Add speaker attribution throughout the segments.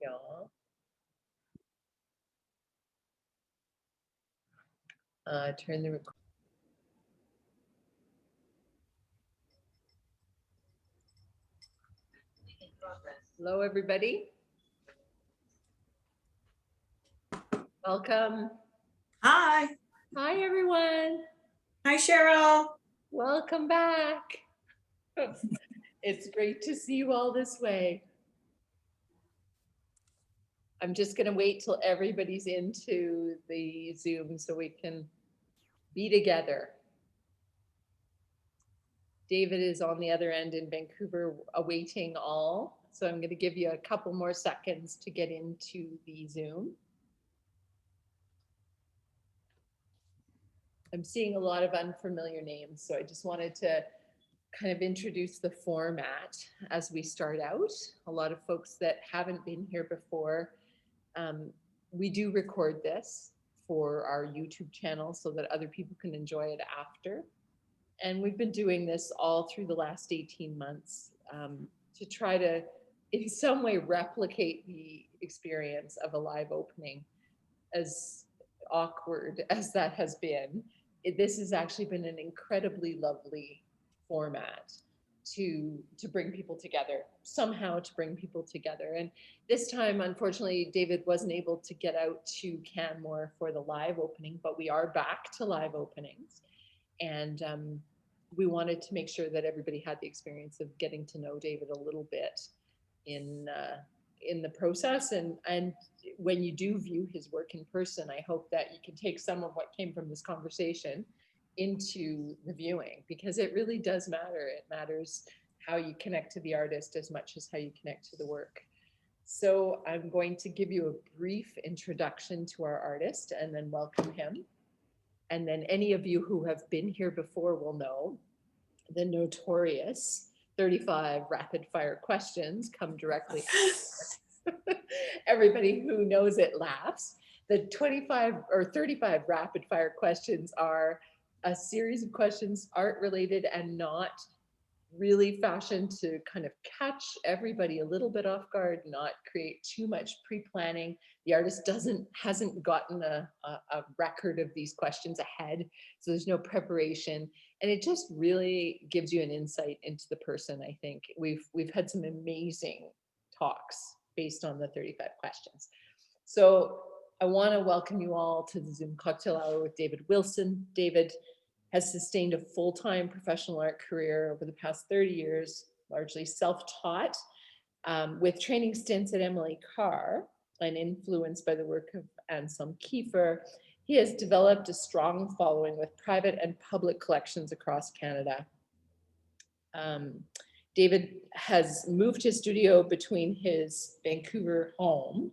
Speaker 1: y'all. Turn the record. Hello, everybody. Welcome.
Speaker 2: Hi.
Speaker 1: Hi, everyone.
Speaker 2: Hi, Cheryl.
Speaker 1: Welcome back. It's great to see you all this way. I'm just going to wait till everybody's into the Zoom so we can be together. David is on the other end in Vancouver awaiting all. So I'm going to give you a couple more seconds to get into the Zoom. I'm seeing a lot of unfamiliar names, so I just wanted to kind of introduce the format as we start out. A lot of folks that haven't been here before, we do record this for our YouTube channel so that other people can enjoy it after. And we've been doing this all through the last 18 months to try to, in some way, replicate the experience of a live opening. As awkward as that has been, this has actually been an incredibly lovely format to bring people together, somehow to bring people together. And this time, unfortunately, David wasn't able to get out to Canmore for the live opening, but we are back to live openings. And we wanted to make sure that everybody had the experience of getting to know David a little bit in the process. And when you do view his work in person, I hope that you can take some of what came from this conversation into the viewing, because it really does matter. It matters how you connect to the artist as much as how you connect to the work. So I'm going to give you a brief introduction to our artist and then welcome him. And then any of you who have been here before will know the notorious 35 rapid fire questions come directly after. Everybody who knows it laughs. The 25 or 35 rapid fire questions are a series of questions, art related and not, really fashioned to kind of catch everybody a little bit off guard, not create too much pre-planning. The artist hasn't gotten a record of these questions ahead, so there's no preparation, and it just really gives you an insight into the person. I think we've had some amazing talks based on the 35 questions. So I want to welcome you all to the Zoom cocktail hour with David Wilson. David has sustained a full-time professional art career over the past 30 years, largely self-taught, with training stints at Emily Carr and influenced by the work of Anselm Kiefer. He has developed a strong following with private and public collections across Canada. David has moved his studio between his Vancouver home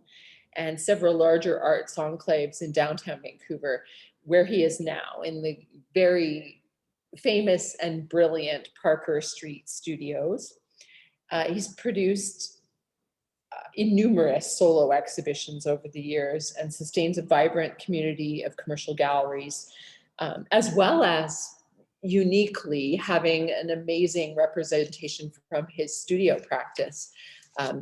Speaker 1: and several larger arts enclaves in downtown Vancouver, where he is now in the very famous and brilliant Parker Street Studios. He's produced numerous solo exhibitions over the years and sustains a vibrant community of commercial galleries, as well as uniquely having an amazing representation from his studio practice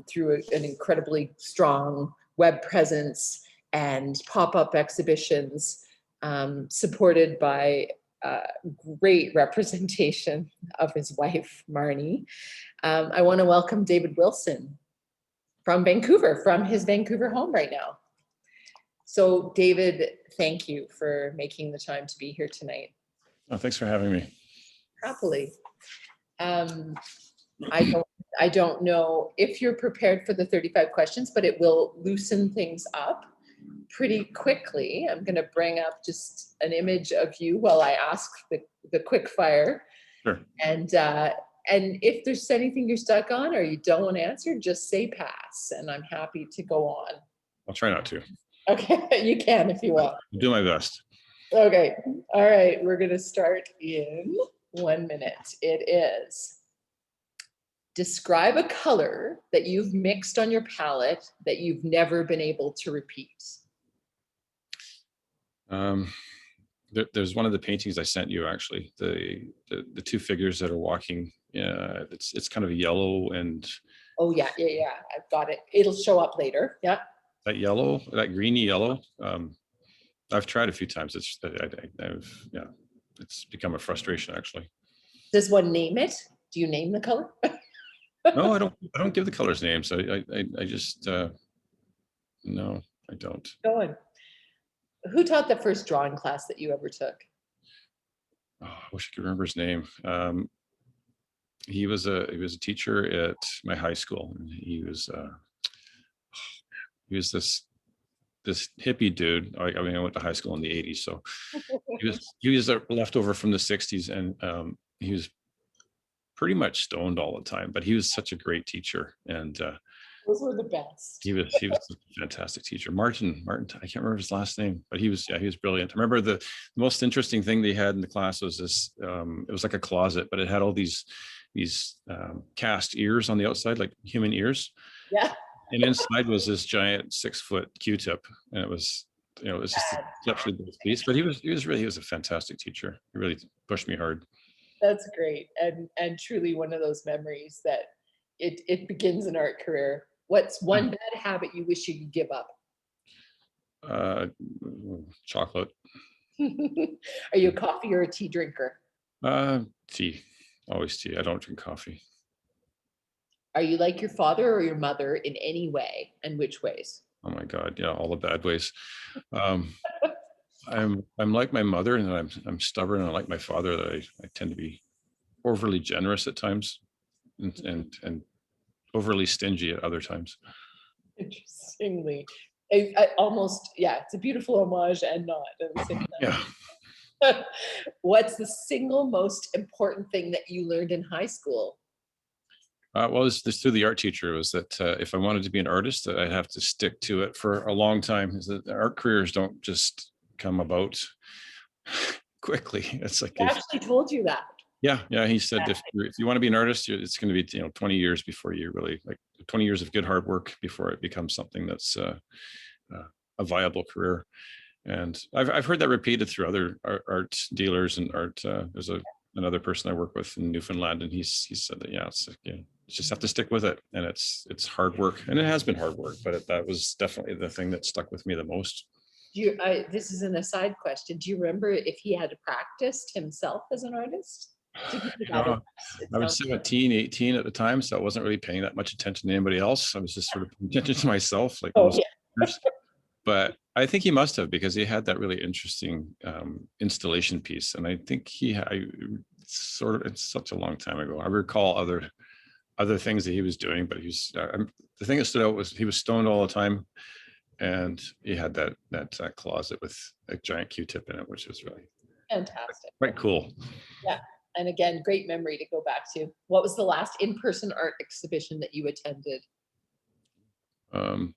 Speaker 1: through an incredibly strong web presence and pop-up exhibitions, supported by great representation of his wife, Marnie. I want to welcome David Wilson from Vancouver, from his Vancouver home right now. So David, thank you for making the time to be here tonight.
Speaker 3: Oh, thanks for having me.
Speaker 1: Happily. I don't know if you're prepared for the 35 questions, but it will loosen things up pretty quickly. I'm going to bring up just an image of you while I ask the quick fire.
Speaker 3: Sure.
Speaker 1: And if there's anything you're stuck on or you don't want to answer, just say pass, and I'm happy to go on.
Speaker 3: I'll try not to.
Speaker 1: Okay, you can if you want.
Speaker 3: I'll do my best.
Speaker 1: Okay, all right, we're going to start in 1 minute. It is, describe a color that you've mixed on your palette that you've never been able to repeat.
Speaker 3: There's one of the paintings I sent you, actually, the two figures that are walking. It's kind of yellow and
Speaker 1: Oh, yeah, yeah, yeah. I've got it. It'll show up later. Yeah.
Speaker 3: That yellow, that greeny yellow. I've tried a few times. Yeah, it's become a frustration actually.
Speaker 1: Does one name it? Do you name the color?
Speaker 3: No, I don't. I don't give the colors names. I just no, I don't.
Speaker 1: Go on. Who taught the first drawing class that you ever took?
Speaker 3: Oh, I wish I could remember his name. He was a teacher at my high school, and he was this hippie dude. I mean, I went to high school in the '80s, so he was a leftover from the '60s, and he was pretty much stoned all the time. But he was such a great teacher, and
Speaker 1: Those were the best.
Speaker 3: he was a fantastic teacher. Martin, I can't remember his last name, but he was brilliant. I remember the most interesting thing they had in the class was this. It was like a closet, but it had all these cast ears on the outside, like human ears.
Speaker 1: Yeah.
Speaker 3: And inside was this giant 6-foot Q-tip, and it was, it was just exceptionally nice piece. But he was a fantastic teacher. He really pushed me hard.
Speaker 1: That's great. And truly one of those memories that it begins an art career. What's one bad habit you wish you could give up?
Speaker 3: Chocolate.
Speaker 1: Are you a coffee or a tea drinker?
Speaker 3: Tea, always tea. I don't drink coffee.
Speaker 1: Are you like your father or your mother in any way, and which ways?
Speaker 3: Oh my God, yeah, all the bad ways. I'm like my mother, and I'm stubborn, and like my father, that I tend to be overly generous at times, and overly stingy at other times.
Speaker 1: Interestingly, I almost, yeah, it's a beautiful homage and not at the same
Speaker 3: Yeah.
Speaker 1: time. What's the single most important thing that you learned in high school?
Speaker 3: Well, this through the art teacher was that if I wanted to be an artist, that I'd have to stick to it for a long time. Is that art careers don't just come about quickly. It's like
Speaker 1: He actually told you that.
Speaker 3: yeah. He said if you want to be an artist, it's going to be 20 years before you really, like 20 years of good hard work before it becomes something that's a viable career. And I've heard that repeated through other art dealers and art. There's another person I work with in Newfoundland, and he said that it's like, you just have to stick with it, and it's hard work, and it has been hard work, but that was definitely the thing that stuck with me the most.
Speaker 1: This is an aside question. Do you remember if he had practiced himself as an artist?
Speaker 3: I was 17, 18 at the time, so I wasn't really paying that much attention to anybody else. I was just sort of paying attention to myself, like most years. But I think he must have, because he had that really interesting installation piece, and I think it's such a long time ago. I recall other things that he was doing, but the thing that stood out was he was stoned all the time, and he had that closet with a giant Q-tip in it, which was really
Speaker 1: fantastic,
Speaker 3: quite cool.
Speaker 1: Yeah, and again, great memory to go back to. What was the last in-person art exhibition that you attended?
Speaker 3: I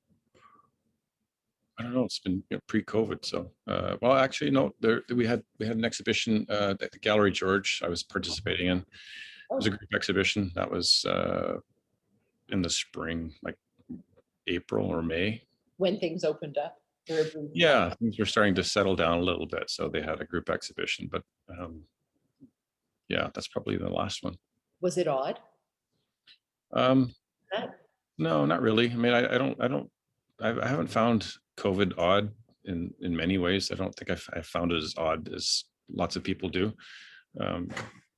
Speaker 3: don't know. It's been pre-COVID, so well, actually, no. We had an exhibition at the Gallery George. I was participating in. It was a group exhibition that was in the spring, like April or May.
Speaker 1: When things opened up.
Speaker 3: Yeah, things were starting to settle down a little bit, so they had a group exhibition. But yeah, that's probably the last one.
Speaker 1: Was it odd?
Speaker 3: No, not really. I mean, I haven't found COVID odd in many ways. I don't think I found it as odd as lots of people do.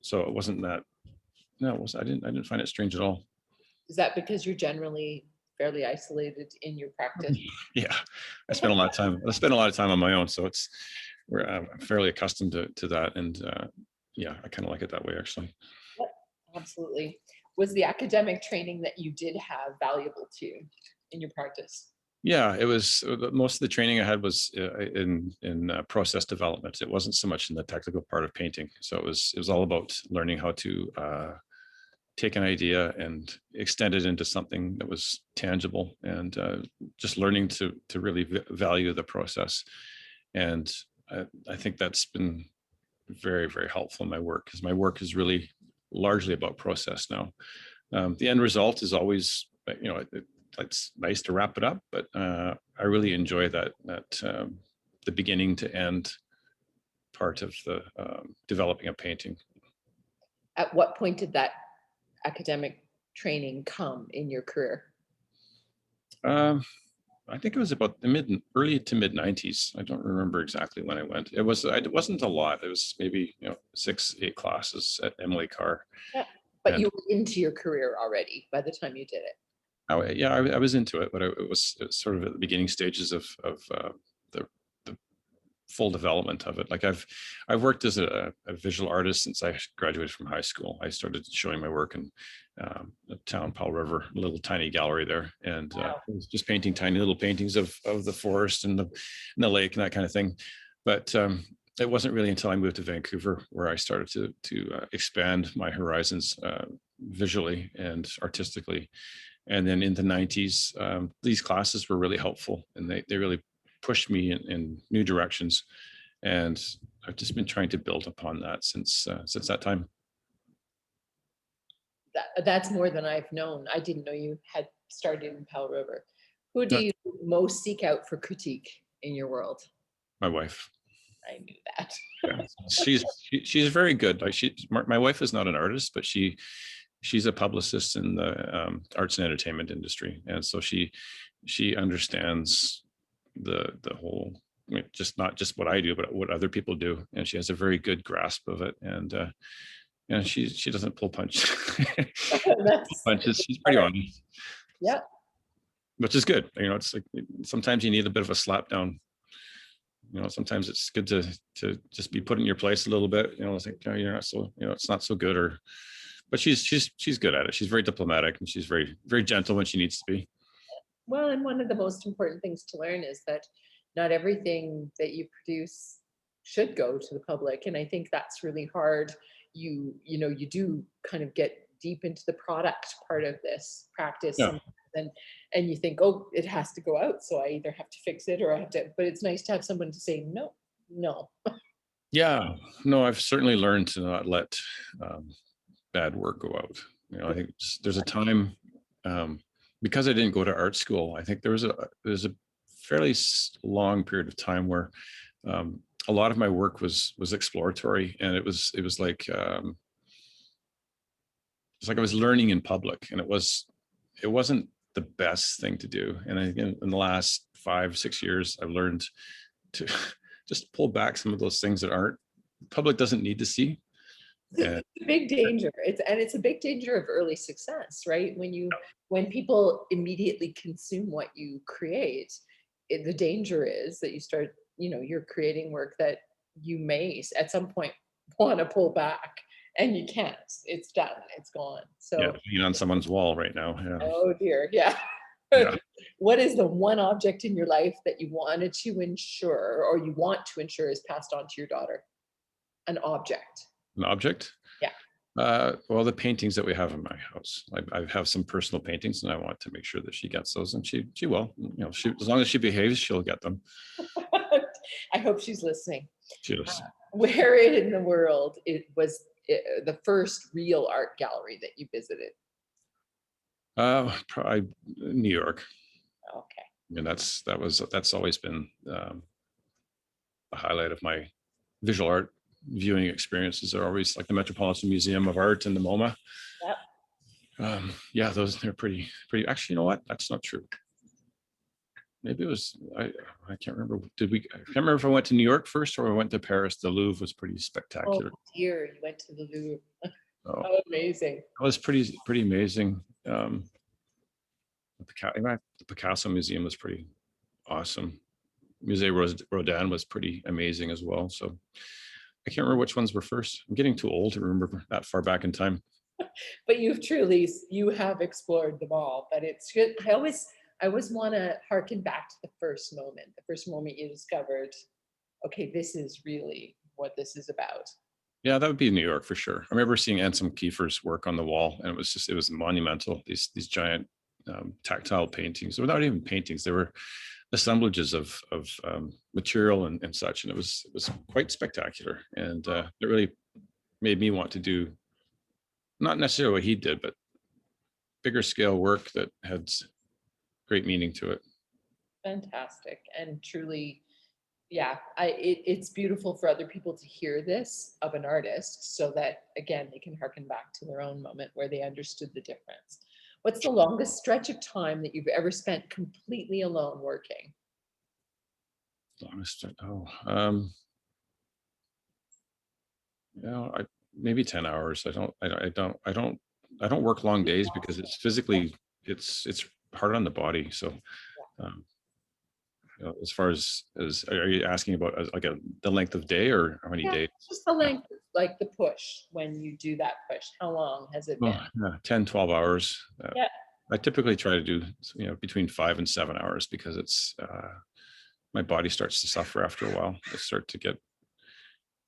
Speaker 3: So it wasn't that. No, I didn't find it strange at all.
Speaker 1: Is that because you're generally fairly isolated in your practice?
Speaker 3: Yeah, I spent a lot of time on my own, so I'm fairly accustomed to that, and yeah, I kind of like it that way, actually.
Speaker 1: Yep, absolutely. Was the academic training that you did have valuable to you in your practice? Yeah,
Speaker 3: it was. Most of the training I had was in process development. It wasn't so much in the technical part of painting. So it was all about learning how to take an idea and extend it into something that was tangible, and just learning to really value the process. And I think that's been very, very helpful in my work, because my work is really largely about process now. The end result is always, it's nice to wrap it up, but I really enjoy that the beginning to end part of the developing a painting.
Speaker 1: At what point did that academic training come in your career?
Speaker 3: I think it was about the early to mid 90s. I don't remember exactly when I went. It wasn't a lot. It was maybe 6-8 classes at Emily Carr.
Speaker 1: Yeah. But
Speaker 3: And
Speaker 1: you were into your career already by the time you did it.
Speaker 3: I was into it, but it was sort of at the beginning stages of the full development of it. Like I've worked as a visual artist since I graduated from high school. I started showing my work in the town, Powell River, a little tiny gallery there, and
Speaker 1: Wow.
Speaker 3: it was just painting tiny little paintings of the forest and the lake and that kind of thing. But it wasn't really until I moved to Vancouver where I started to expand my horizons visually and artistically. And then in the 90s, these classes were really helpful, and they really pushed me in new directions. And I've just been trying to build upon that since that time.
Speaker 1: That's more than I've known. I didn't know you had started in Powell River. Who do
Speaker 3: No.
Speaker 1: you most seek out for critique in your world?
Speaker 3: My wife.
Speaker 1: I knew that.
Speaker 3: Yeah. She's very good. Like my wife is not an artist, but she's a publicist in the arts and entertainment industry, and so she understands the whole, just not just what I do, but what other people do, and she has a very good grasp of it. And she doesn't pull punches. She's pretty honest.
Speaker 1: Yeah.
Speaker 3: Which is good. It's like sometimes you need a bit of a slap down. Sometimes it's good to just be put in your place a little bit. It's like, oh, you're not so, it's not so good. But she's good at it. She's very diplomatic, and she's very, very gentle when she needs to be.
Speaker 1: Well, and one of the most important things to learn is that not everything that you produce should go to the public. And I think that's really hard. You do kind of get deep into the product part of this practice.
Speaker 3: Yeah.
Speaker 1: And you think, oh, it has to go out. So I either have to fix it or I have to, but it's nice to have someone to say, no.
Speaker 3: Yeah, no, I've certainly learned to not let bad work go out. I think there's a time, because I didn't go to art school, I think there's a fairly long period of time where a lot of my work was exploratory, and it was like it's like I was learning in public, and it wasn't the best thing to do. And I think in the last 5-6 years, I've learned to just pull back some of those things that public doesn't need to see.
Speaker 1: It's a big danger. It's a big danger of early success, right? When people immediately consume what you create, the danger is that you start, you're creating work that you may at some point want to pull back, and you can't. It's done. It's gone. So
Speaker 3: Yeah, being on someone's wall right now. Yeah.
Speaker 1: Oh dear, yeah.
Speaker 3: Yeah.
Speaker 1: What is the one object in your life that you wanted to ensure, or you want to ensure, is passed on to your daughter? An object.
Speaker 3: An object?
Speaker 1: Yeah.
Speaker 3: Well, the paintings that we have in my house, I have some personal paintings, and I want to make sure that she gets those, and she will. As long as she behaves, she'll get them.
Speaker 1: I hope she's listening.
Speaker 3: She does.
Speaker 1: Where in the world was the first real art gallery that you visited?
Speaker 3: Probably New York.
Speaker 1: Okay.
Speaker 3: And that's always been the highlight of my visual art viewing experiences. Are always like the Metropolitan Museum of Art and the MoMA.
Speaker 1: Yep.
Speaker 3: Yeah, they're pretty. Actually, you know what? That's not true. Maybe it was. I can't remember. I can't remember if I went to New York first or I went to Paris. The Louvre was pretty spectacular.
Speaker 1: Oh dear, you went to the Louvre.
Speaker 3: Oh,
Speaker 1: amazing.
Speaker 3: It was pretty amazing. The Picasso Museum was pretty awesome. Musée Rodin was pretty amazing as well. So I can't remember which ones were first. I'm getting too old to remember that far back in time.
Speaker 1: But you have explored them all. But it's good. I always want to harken back to the first moment you discovered, okay, this is really what this is about.
Speaker 3: Yeah, that would be New York for sure. I remember seeing Anselm Kiefer's work on the wall, and it was monumental. These giant tactile paintings. They were not even paintings; they were assemblages of material and such, and it was quite spectacular. And it really made me want to do not necessarily what he did, but bigger scale work that had great meaning to it.
Speaker 1: Fantastic. And truly, Yeah, it's beautiful for other people to hear this of an artist so that, again, they can harken back to their own moment where they understood the difference. What's the longest stretch of time that you've ever spent completely alone working?
Speaker 3: Honest, you know, maybe 10 hours. I don't work long days because it's physically, it's hard on the body. So, um, you know, as far as are you asking about like the length of day or how many
Speaker 1: Yeah,
Speaker 3: days?
Speaker 1: just the
Speaker 3: Yeah.
Speaker 1: length, like the push, when you do that push, how long has it been?
Speaker 3: Oh, yeah, 10, 12 hours.
Speaker 1: Yeah.
Speaker 3: I typically try to do, you know, between 5 and 7 hours because it's, my body starts to suffer after a while. I start to get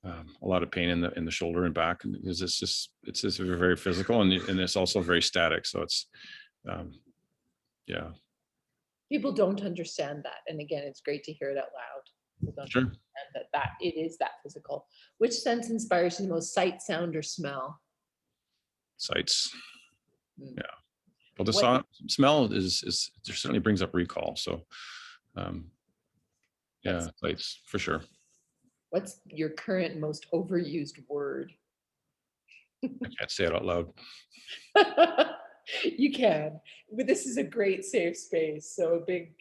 Speaker 3: a lot of pain in the shoulder and back, and because it's just very physical and it's also very static. So it's um, yeah,
Speaker 1: People don't understand that. And again, it's great to hear it out loud. People don't
Speaker 3: sure.
Speaker 1: understand that it is that physical. Which sense inspires you the most, sight, sound, or smell?
Speaker 3: Sights.
Speaker 1: Mm.
Speaker 3: Yeah. Well, the
Speaker 1: What
Speaker 3: smell is certainly brings up recall. So um,
Speaker 1: what's
Speaker 3: yeah, sights for sure.
Speaker 1: what's your current most overused word?
Speaker 3: I can't say it out loud.
Speaker 1: You can, but this is a great safe space. So a big,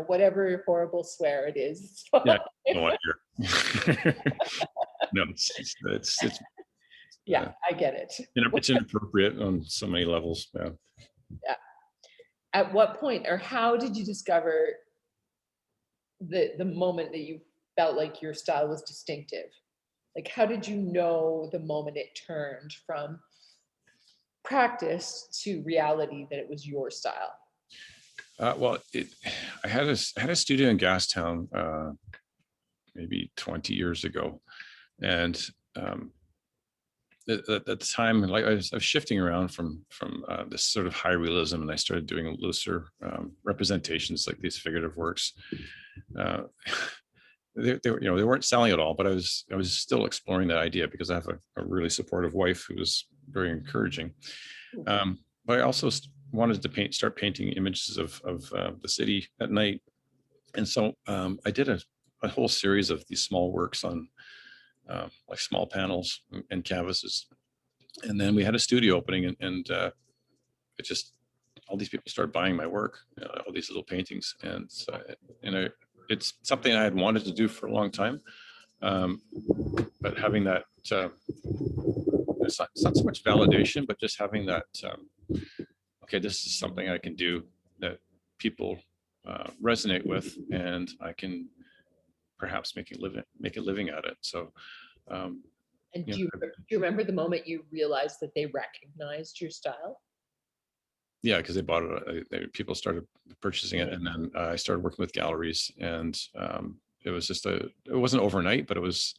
Speaker 1: whatever horrible swear it is, it's
Speaker 3: Yeah,
Speaker 1: fine.
Speaker 3: I don't want to hear. No, it's
Speaker 1: Yeah, I get it.
Speaker 3: it's inappropriate on so many levels. Yeah.
Speaker 1: Yeah. At what point or how did you discover the moment that you felt like your style was distinctive? Like, how did you know the moment it turned from practice to reality that it was your style?
Speaker 3: Well, I had a studio in Gastown maybe 20 years ago, and um, at the time, like I was shifting around from this sort of high realism, and I started doing looser representations like these figurative works. Uh, they weren't selling at all, but I was still exploring that idea because I have a really supportive wife who was very encouraging. But I also wanted to start painting images of the city at night, and so I did a whole series of these small works on like small panels and canvases, and then we had a studio opening, and it just all these people started buying my work, all these little paintings, and it's something I had wanted to do for a long time, um, but having that it's not so much validation, but just having that okay, this is something I can do that people resonate with, and I can perhaps make a living at it. So, um,
Speaker 1: And
Speaker 3: you
Speaker 1: do
Speaker 3: know,
Speaker 1: you remember the moment you realized that they recognized your style?
Speaker 3: yeah, because they bought it, people started purchasing it, and then I started working with galleries, and it was just it wasn't overnight, but it was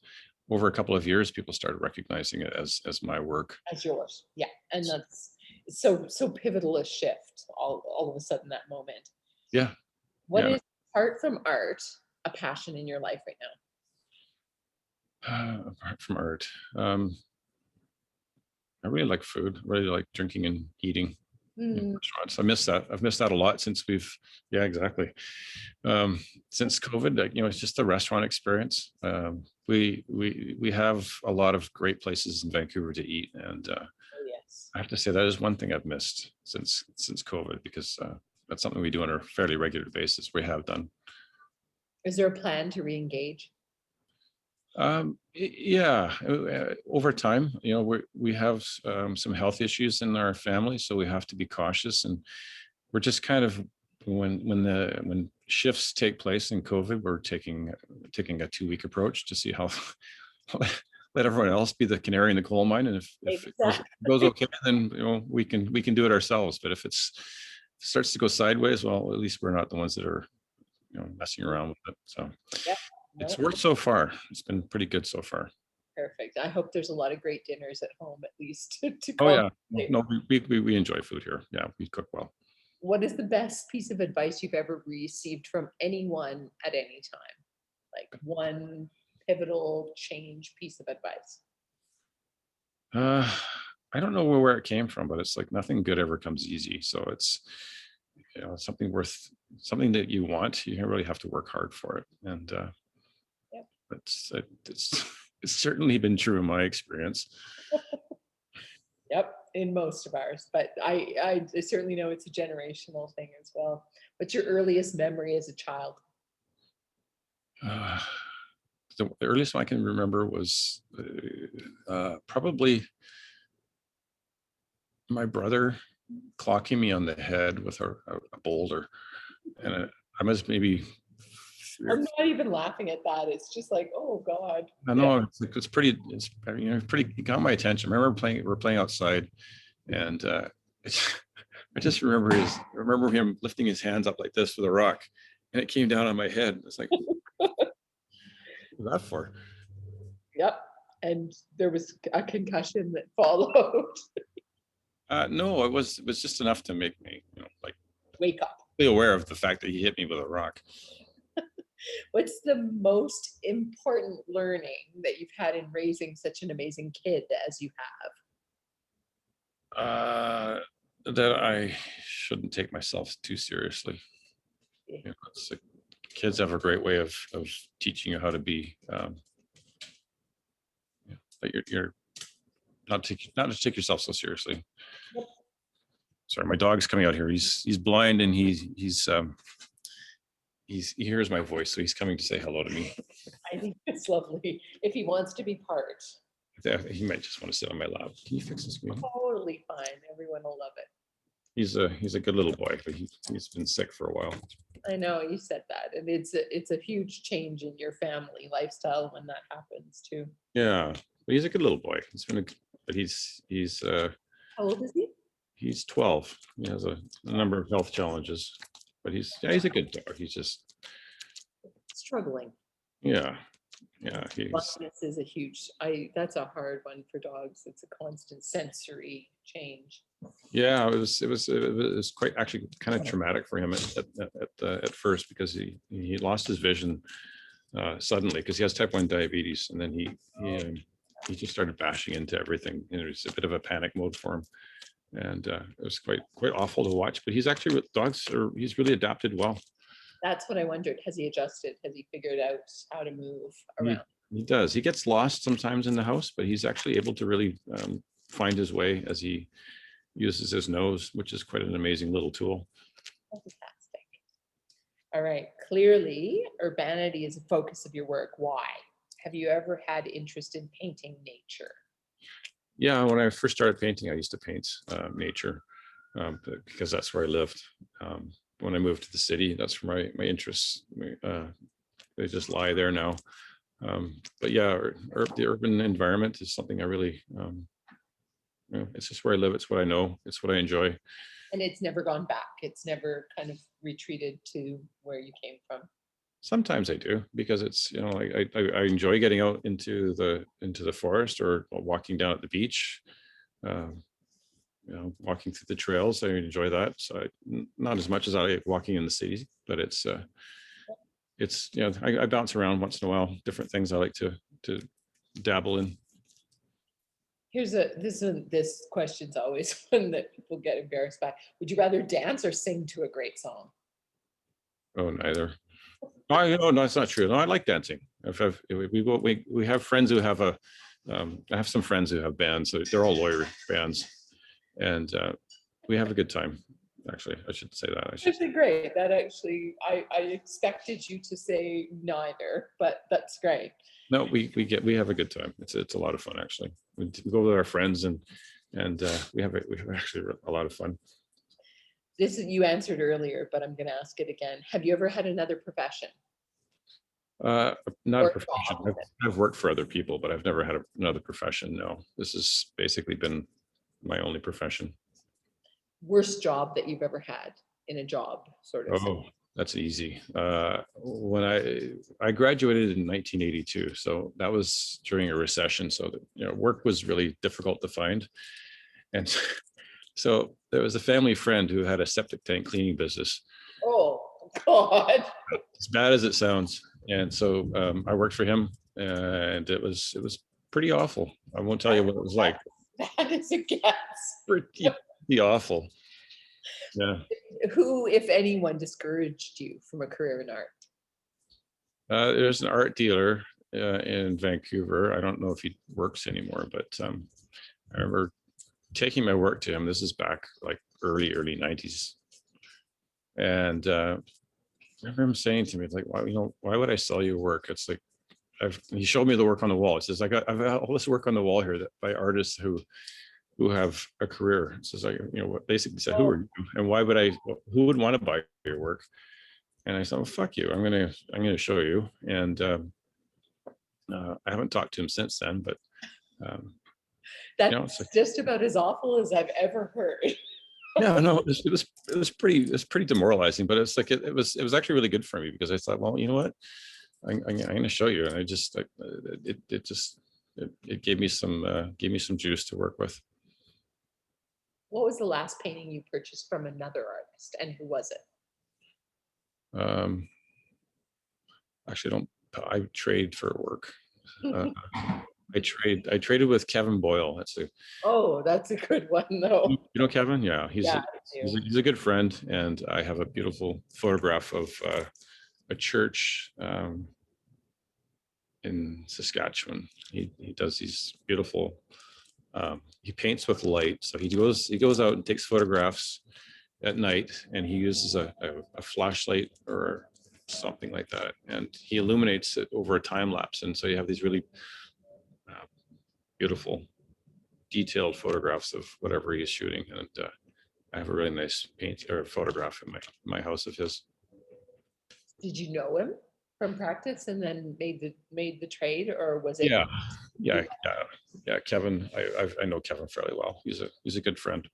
Speaker 3: over a couple of years. People started recognizing it as my work.
Speaker 1: As yours. Yeah. And that's so pivotal a shift all of a sudden, that moment.
Speaker 3: Yeah,
Speaker 1: What
Speaker 3: yeah.
Speaker 1: is, apart from art, a passion in your life right
Speaker 3: Apart from art, I really like food. I really like drinking and eating in
Speaker 1: now?
Speaker 3: restaurants. I miss that. I've missed that a lot since yeah, exactly. Since COVID, like, you know, it's just the restaurant experience. We have a lot of great places in Vancouver to eat, and
Speaker 1: Oh, yes.
Speaker 3: I have to say that is one thing I've missed since COVID, because that's something we do on a fairly regular basis. We have done.
Speaker 1: Is there a plan to re-engage?
Speaker 3: Yeah, over time, you know, we have some health issues in our family, so we have to be cautious, and we're just kind of when shifts take place in COVID, we're taking a 2 week approach to see how let everyone else be the canary in the coal mine, and if it goes okay, then you know we can do it ourselves. But if it starts to go sideways, well, at least we're not the ones that are, you know, messing around with it. So
Speaker 1: Yeah.
Speaker 3: it's
Speaker 1: No,
Speaker 3: worked so far. It's been pretty good so far.
Speaker 1: perfect. I hope there's a lot of great dinners at home, at least to
Speaker 3: Oh
Speaker 1: call.
Speaker 3: yeah, no, we enjoy food here. Yeah, we cook well.
Speaker 1: What is the best piece of advice you've ever received from anyone at any time? Like one pivotal change piece of advice.
Speaker 3: Uh, I don't know where it came from, but it's like nothing good ever comes easy. So it's, you know, something that you want. You really have to work hard for it, and It's it's certainly been true in my experience.
Speaker 1: Yep, in most of ours, but I certainly know it's a generational thing as well. What's your earliest memory as a child?
Speaker 3: Uh, the earliest one I can remember was probably my brother clocking me on the head with a boulder, and I was maybe
Speaker 1: I'm not even laughing at that. It's just like, oh God.
Speaker 3: I
Speaker 1: Yeah.
Speaker 3: know it's pretty. It's pretty. It got my attention. I remember playing. We're playing outside, and it's, I just remember him lifting his hands up like this with a rock, and it came down on my head. It's like, what was that for?
Speaker 1: Yep. And there was a concussion that followed.
Speaker 3: No, it was just enough to make me, like,
Speaker 1: Wake up.
Speaker 3: be aware of the fact that he hit me with a rock.
Speaker 1: What's the most important learning that you've had in raising such an amazing kid as you
Speaker 3: That I shouldn't take myself too seriously.
Speaker 1: have?
Speaker 3: It's like, kids have a great way of teaching you how to be. But you're not to take yourself so seriously.
Speaker 1: Yep.
Speaker 3: Sorry, my dog's coming out here. He's blind, and he hears my voice, so he's coming to say hello to me.
Speaker 1: I think it's lovely. If he wants to be part,
Speaker 3: He might just want to sit on my lap. Can you fix the screen?
Speaker 1: totally fine. Everyone will love it.
Speaker 3: He's a good little boy, but he's been sick for a while.
Speaker 1: I know you said that, and it's a huge change in your family lifestyle when that happens too.
Speaker 3: Yeah, but he's a good little boy. But
Speaker 1: How old is he?
Speaker 3: he's 12. He has a number of health challenges, but he's a good dog. He's just
Speaker 1: Struggling.
Speaker 3: yeah. He's
Speaker 1: Blindness is a huge. That's a hard one for dogs. It's a constant sensory change.
Speaker 3: yeah. It was quite actually kind of traumatic for him at first, because he lost his vision suddenly, because he has type 1 diabetes, and then he just started bashing into everything. It was a bit of a panic mode for him, and it was quite awful to watch. But he's really adapted well.
Speaker 1: That's what I wondered. Has he adjusted? Has he figured out how to move around?
Speaker 3: He does. He gets lost sometimes in the house, but he's actually able to really find his way as he uses his nose, which is quite an amazing little tool.
Speaker 1: Fantastic. All right. Clearly, urbanity is a focus of your work. Why? Have you ever had interest in painting nature?
Speaker 3: Yeah, when I first started painting, I used to paint nature because that's where I lived. When I moved to the city, that's where my interests they just lie there now. But yeah, the urban environment is something I really, it's just where I live. It's what I know. It's what I enjoy.
Speaker 1: And it's never gone back. It's never kind of retreated to where you came from.
Speaker 3: Sometimes I do, because it's, I enjoy getting out into the forest, or walking down at the beach. Walking through the trails, I enjoy that. So not as much as I like walking in the city, but it's I bounce around once in a while. Different things I like to dabble in.
Speaker 1: This question's always one that people get embarrassed by. Would you rather dance or sing to a great song?
Speaker 3: Oh, neither. No, it's not true. No, I like dancing. We have friends who have I have some friends who have bands. So they're all lawyer bands, and we have a good time. Actually, I should say that.
Speaker 1: Actually, great. That actually, I expected you to say neither, but that's great.
Speaker 3: No, we have a good time. It's a lot of fun, actually. We go with our friends, and we have actually a lot of fun.
Speaker 1: You answered earlier, but I'm going to ask it again. Have you ever had another profession?
Speaker 3: Not
Speaker 1: Or
Speaker 3: a profession. I've worked for other people, but I've never had another profession. No, this has basically been my only profession.
Speaker 1: Worst job that you've ever had in a job, sort of?
Speaker 3: Oh, that's easy. When I graduated in 1982, so that was during a recession. So work was really difficult to find, and so there was a family friend who had a septic tank cleaning business.
Speaker 1: Oh God!
Speaker 3: As bad as it sounds, and so I worked for him, and it was pretty awful. I won't tell you what it was like.
Speaker 1: That is a guess.
Speaker 3: Pretty awful. Yeah.
Speaker 1: Who, if anyone, discouraged you from a career in art?
Speaker 3: There's an art dealer in Vancouver. I don't know if he works anymore, but I remember taking my work to him. This is back like early 90s. And I remember him saying to me, it's like, why would I sell you work? It's like, he showed me the work on the wall. It says, I've got all this work on the wall here that by artists who have a career. It says, what basically said, who are you? And who would want to buy your work? And I said, well, fuck you. I'm going to show you. And I haven't talked to him since then, but
Speaker 1: That's just about as awful as I've ever heard.
Speaker 3: Yeah, no, it was pretty demoralizing, but it's like it was actually really good for me because I thought, well, you know what, I'm going to show you, and I just it gave me some juice to work with.
Speaker 1: What was the last painting you purchased from another artist, and who was it?
Speaker 3: Actually, I trade for work. I traded with Kevin Boyle. That's
Speaker 1: a good one though.
Speaker 3: You know Kevin? Yeah, he's a good friend, and I have a beautiful photograph of a church in Saskatchewan. He does these beautiful. He paints with light, so he goes out and takes photographs at night, and he uses a flashlight or something like that, and he illuminates it over a time lapse, and so you have these really beautiful detailed photographs of whatever he's shooting. And I have a really nice photograph in my house of his.
Speaker 1: Did you know him from practice and then made the trade, or was it?
Speaker 3: Yeah. Kevin, I know Kevin fairly well. He's a good friend.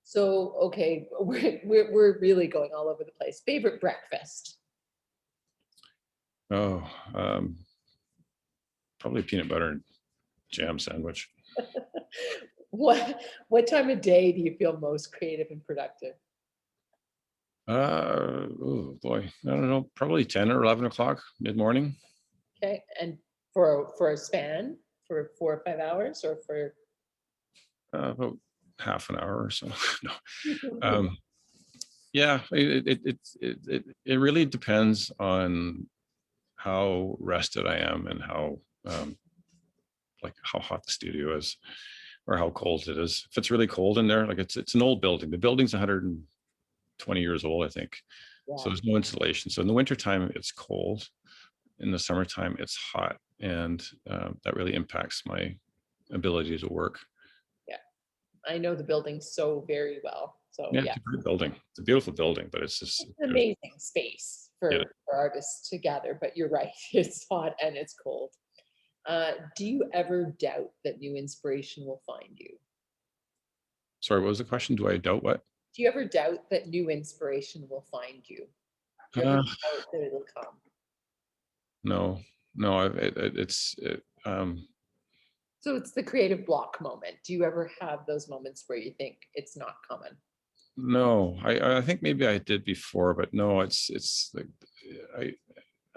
Speaker 1: So, okay, we're really going all over the place. Favorite breakfast?
Speaker 3: Oh, probably peanut butter and jam sandwich.
Speaker 1: What time of day do you feel most creative and productive?
Speaker 3: Oh boy, I don't know, probably 10 or 11 o'clock mid-morning.
Speaker 1: Okay, and for a span for 4 or 5 hours, or for
Speaker 3: about half an hour or so. No. Yeah, it really depends on how rested I am and how like how hot the studio is or how cold it is. If it's really cold in there, like it's an old building. The building's 120 years old, I think.
Speaker 1: Yeah.
Speaker 3: So there's no insulation. So in the wintertime, it's cold. In the summertime, it's hot. And that really impacts my ability to work.
Speaker 1: Yeah, I know the building so very well. So
Speaker 3: yeah, it's a great building. It's a beautiful building, but it's just
Speaker 1: an amazing space for artists to gather. But you're right, it's hot and it's cold. Do you ever doubt that new inspiration will find you?
Speaker 3: Sorry, what was the question? Do I doubt what?
Speaker 1: Do you ever doubt that new inspiration will find you? Do you ever doubt that it'll come?
Speaker 3: No,
Speaker 1: So it's the creative block moment. Do you ever have those moments where you think it's not coming?
Speaker 3: No, I think maybe I did before, but no, it's like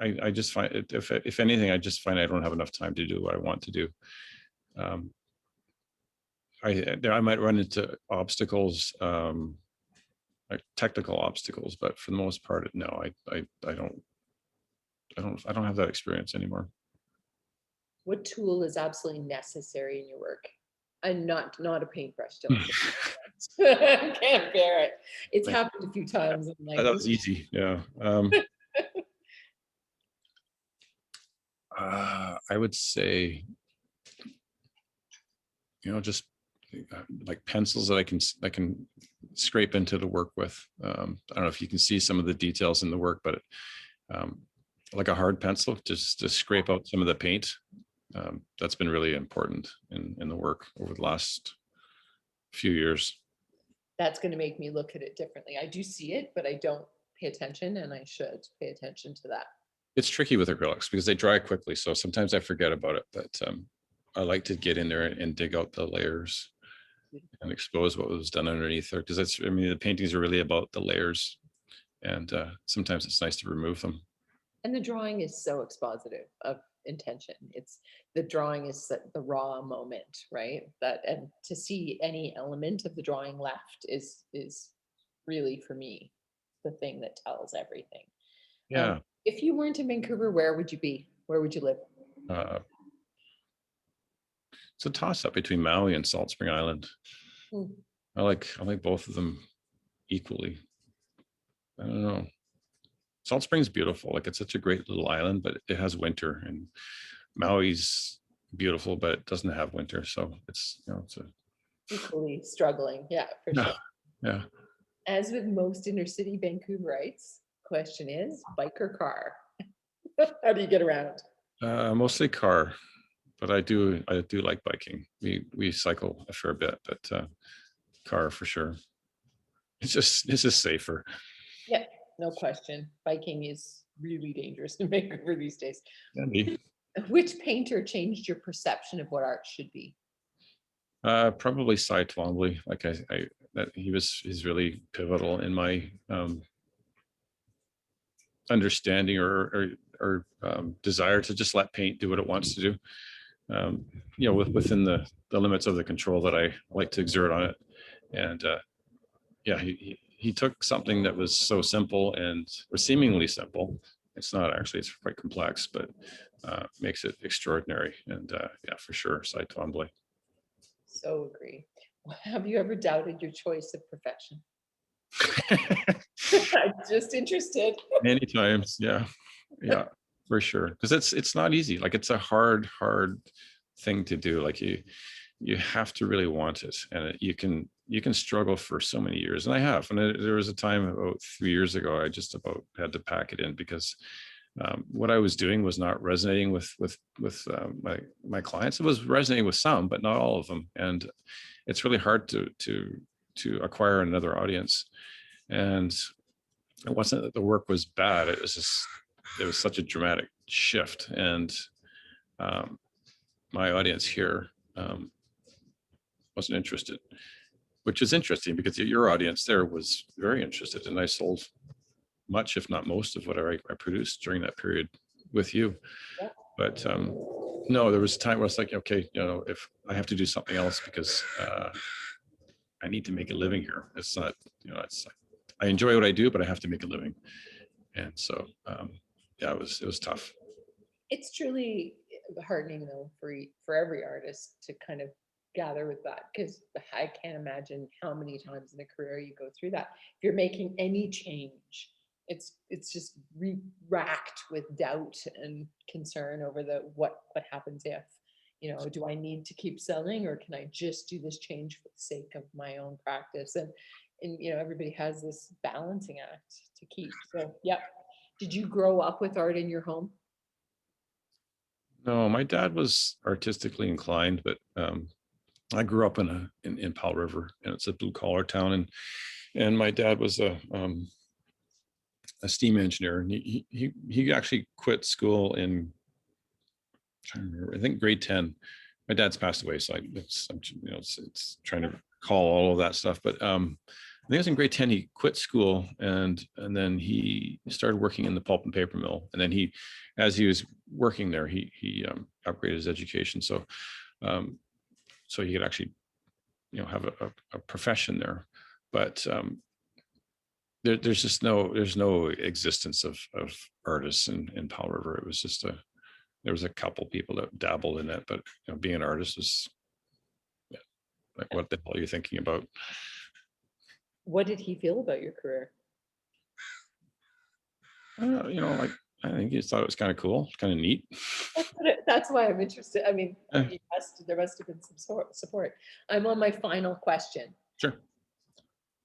Speaker 3: I just find it, if anything, I just find I don't have enough time to do what I want to do. I might run into obstacles, like technical obstacles, but for the most part, no, I don't have that experience anymore.
Speaker 1: What tool is absolutely necessary in your work? And not a paintbrush, don't. I can't bear it. It's happened a few times. I'm like,
Speaker 3: that was easy. Yeah. I would say, just like pencils that I can scrape into the work with. I don't know if you can see some of the details in the work, but like a hard pencil, just to scrape out some of the paint. That's been really important in the work over the last few years.
Speaker 1: That's going to make me look at it differently. I do see it, but I don't pay attention, and I should pay attention to that.
Speaker 3: It's tricky with acrylics because they dry quickly, so sometimes I forget about it, but I like to get in there and dig out the layers and expose what was done underneath there, because the paintings are really about the layers, and sometimes it's nice to remove them.
Speaker 1: And the drawing is so expositive of intention. The drawing is the raw moment, right? And to see any element of the drawing left is really, for me, the thing that tells everything.
Speaker 3: Yeah.
Speaker 1: If you weren't in Vancouver, where would you be? Where would you live?
Speaker 3: uh, it's a toss up between Maui and Salt Spring Island.
Speaker 1: Hmm.
Speaker 3: I like both of them equally. I don't know. Salt Spring's beautiful. Like, it's such a great little island, but it has winter, and Maui's beautiful, but it doesn't have winter. So it's, it's a,
Speaker 1: Equally struggling. Yeah, for
Speaker 3: yeah,
Speaker 1: sure.
Speaker 3: yeah.
Speaker 1: As with most inner city Vancouverites, question is bike or car? How do you get around?
Speaker 3: Mostly car, but I do like biking. We cycle a fair bit, but car for sure. It's just safer.
Speaker 1: Yeah, no question. Biking is really dangerous in Vancouver these days.
Speaker 3: Andy.
Speaker 1: Which painter changed your perception of what art should be?
Speaker 3: Probably Cy Twombly. Like I that he's really pivotal in my understanding or desire to just let paint do what it wants to do. Within the limits of the control that I like to exert on it. And yeah, he took something that was so simple or seemingly simple. It's not actually, it's quite complex, but makes it extraordinary. And yeah, for sure, Cy Twombly.
Speaker 1: So agree. Have you ever doubted your choice of profession? I'm just interested.
Speaker 3: Many times, yeah, for sure. Because it's not easy. Like, it's a hard thing to do. Like, you have to really want it, and you can struggle for so many years. And I have. And there was a time about 3 years ago, I just about had to pack it in because what I was doing was not resonating with my clients. It was resonating with some, but not all of them. And it's really hard to acquire another audience. And it wasn't that the work was bad. It was such a dramatic shift. And my audience here wasn't interested, which is interesting because your audience there was very interested, and I sold much, if not most, of what I produced during that period with you.
Speaker 1: Yeah.
Speaker 3: But no, there was a time where I was like, okay, if I have to do something else because I need to make a living here. It's not, I enjoy what I do, but I have to make a living. And so, yeah, it was tough.
Speaker 1: It's truly heartening though for every artist to kind of gather with that, because I can't imagine how many times in a career you go through that. If you're making any change, it's just racked with doubt and concern over what happens if, do I need to keep selling, or can I just do this change for the sake of my own practice? And everybody has this balancing act to keep. So yep. Did you grow up with art in your home?
Speaker 3: No, my dad was artistically inclined, but I grew up in Powell River, and it's a blue collar town, and my dad was a steam engineer, and he actually quit school in, I'm trying to remember, I think grade 10. My dad's passed away, so it's trying to recall all of that stuff. But I think it was in grade 10 he quit school, and then he started working in the pulp and paper mill. And then as he was working there, he upgraded his education, so he could actually have a profession there. But there's no existence of artists in Powell River. It was just there was a couple people that dabbled in it, but being an artist was, yeah, like, what the hell are you thinking about?
Speaker 1: What did he feel about your career?
Speaker 3: Like, I think he thought it was kind of cool, kind of neat.
Speaker 1: That's why I'm interested. I mean,
Speaker 3: Yeah.
Speaker 1: there must have been some support. I'm on my final question.
Speaker 3: Sure.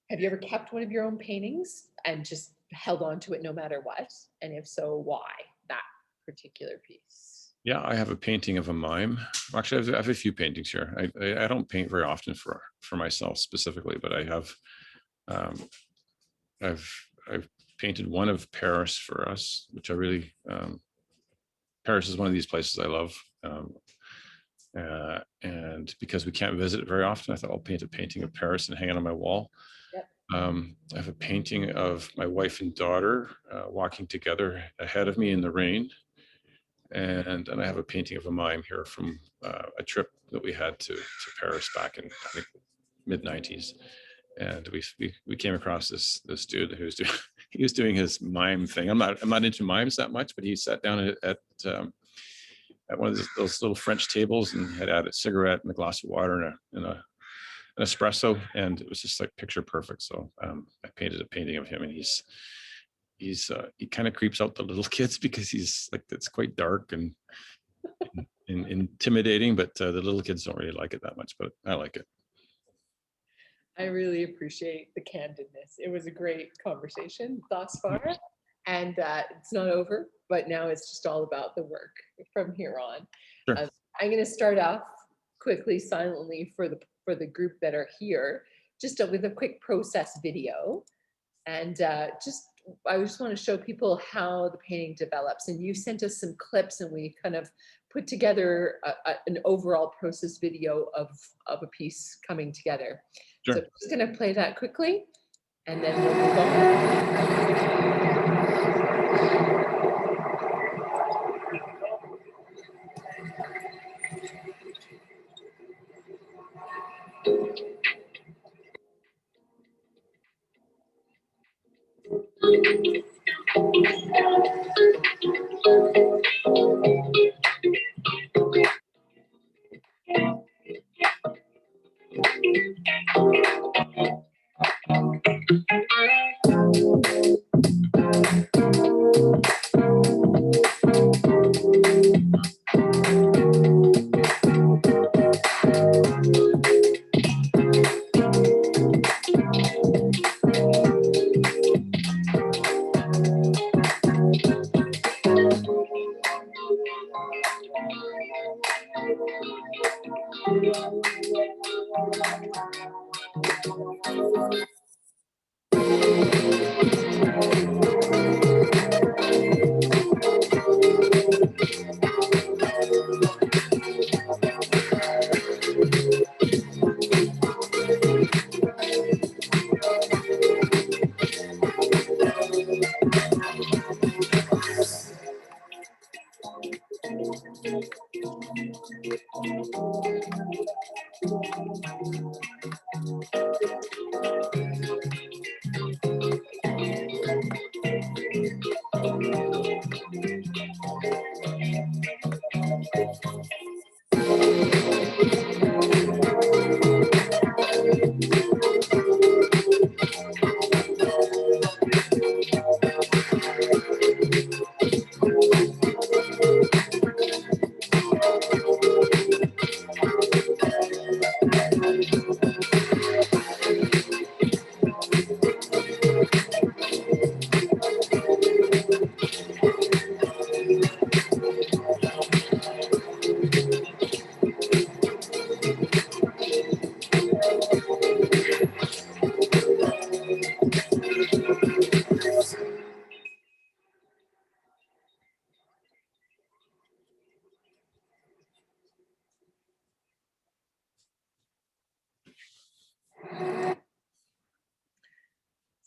Speaker 1: Have you ever kept one of your own paintings and just held on to it no matter what? And if so, why that particular piece?
Speaker 3: Yeah, I have a painting of a mime. Actually, I have a few paintings here. I don't paint very often for myself specifically, but I have. I've painted one of Paris for us, which I really. Paris is one of these places I love, and because we can't visit it very often, I thought I'll paint a painting of Paris and hang it on my wall.
Speaker 1: Yep.
Speaker 3: I have a painting of my wife and daughter walking together ahead of me in the rain. And I have a painting of a mime here from a trip that we had to Paris back in, I think, mid-90s. And we came across this dude who was doing his mime thing. I'm not into mimes that much, but he sat down at at one of those little French tables and had had a cigarette and a glass of water and an espresso, and it was just like picture perfect. So I painted a painting of him, and he kind of creeps out the little kids because he's like, it's quite dark and intimidating, but the little kids don't really like it that much, but I like it.
Speaker 1: I really appreciate the candidness. It was a great conversation thus far, and it's not over, but now it's just all about the work from here on.
Speaker 3: Sure.
Speaker 1: I'm going to start off quickly, silently for the group that are here, just with a quick process video, and I just want to show people how the painting develops. And you sent us some clips, and we kind of put together an overall process video of a piece coming together.
Speaker 3: Sure.
Speaker 1: So I'm just going to play that quickly, and then we'll move on.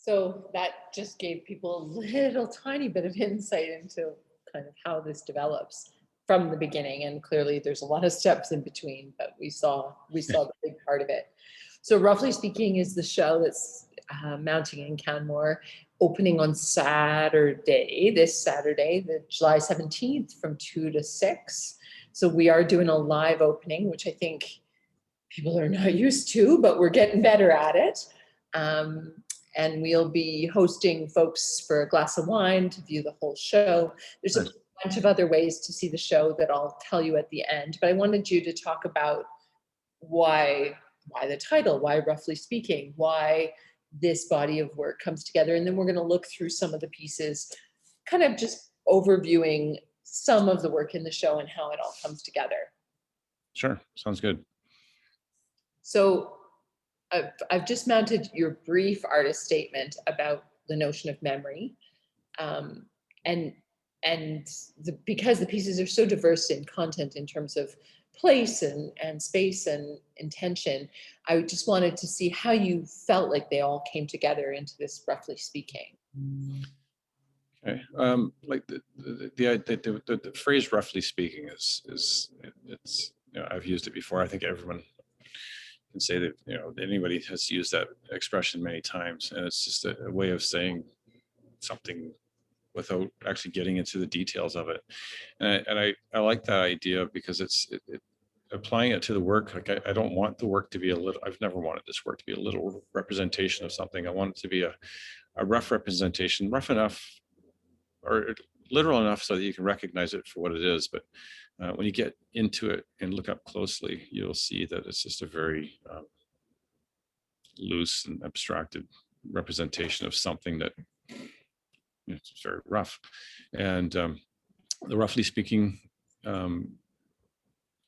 Speaker 1: So that just gave people a little tiny bit of insight into kind of how this develops from the beginning. And clearly there's a lot of steps in between, but we saw the big part of it. So roughly speaking is the show that's mounting in Canmore, opening on Saturday, this Saturday, the July 17th from 2 to 6. So we are doing a live opening, which I think people are not used to, but we're getting better at it. And we'll be hosting folks for a glass of wine to view the whole show. There's a bunch of other ways to see the show that I'll tell you at the end, but I wanted you to talk about why the title, why roughly speaking, why this body of work comes together. And then we're going to look through some of the pieces, kind of just overviewing some of the work in the show and how it all comes together.
Speaker 3: Sure, sounds good.
Speaker 1: So I've just mounted your brief artist statement about the notion of memory. Because the pieces are so diverse in content in terms of place and space and intention, I just wanted to see how you felt like they all came together into this, roughly speaking.
Speaker 3: Okay, like the phrase "roughly speaking" is it's, you know, I've used it before. I think everyone can say that, you know, anybody has used that expression many times, and it's just a way of saying something without actually getting into the details of it. And I like that idea because applying it to the work. Like I don't want the work to be a little, I've never wanted this work to be a little representation of something. I want it to be a rough representation, rough enough or literal enough so that you can recognize it for what it is. But when you get into it and look up closely, you'll see that it's just a very loose and abstracted representation of something that it's very rough. And the roughly speaking,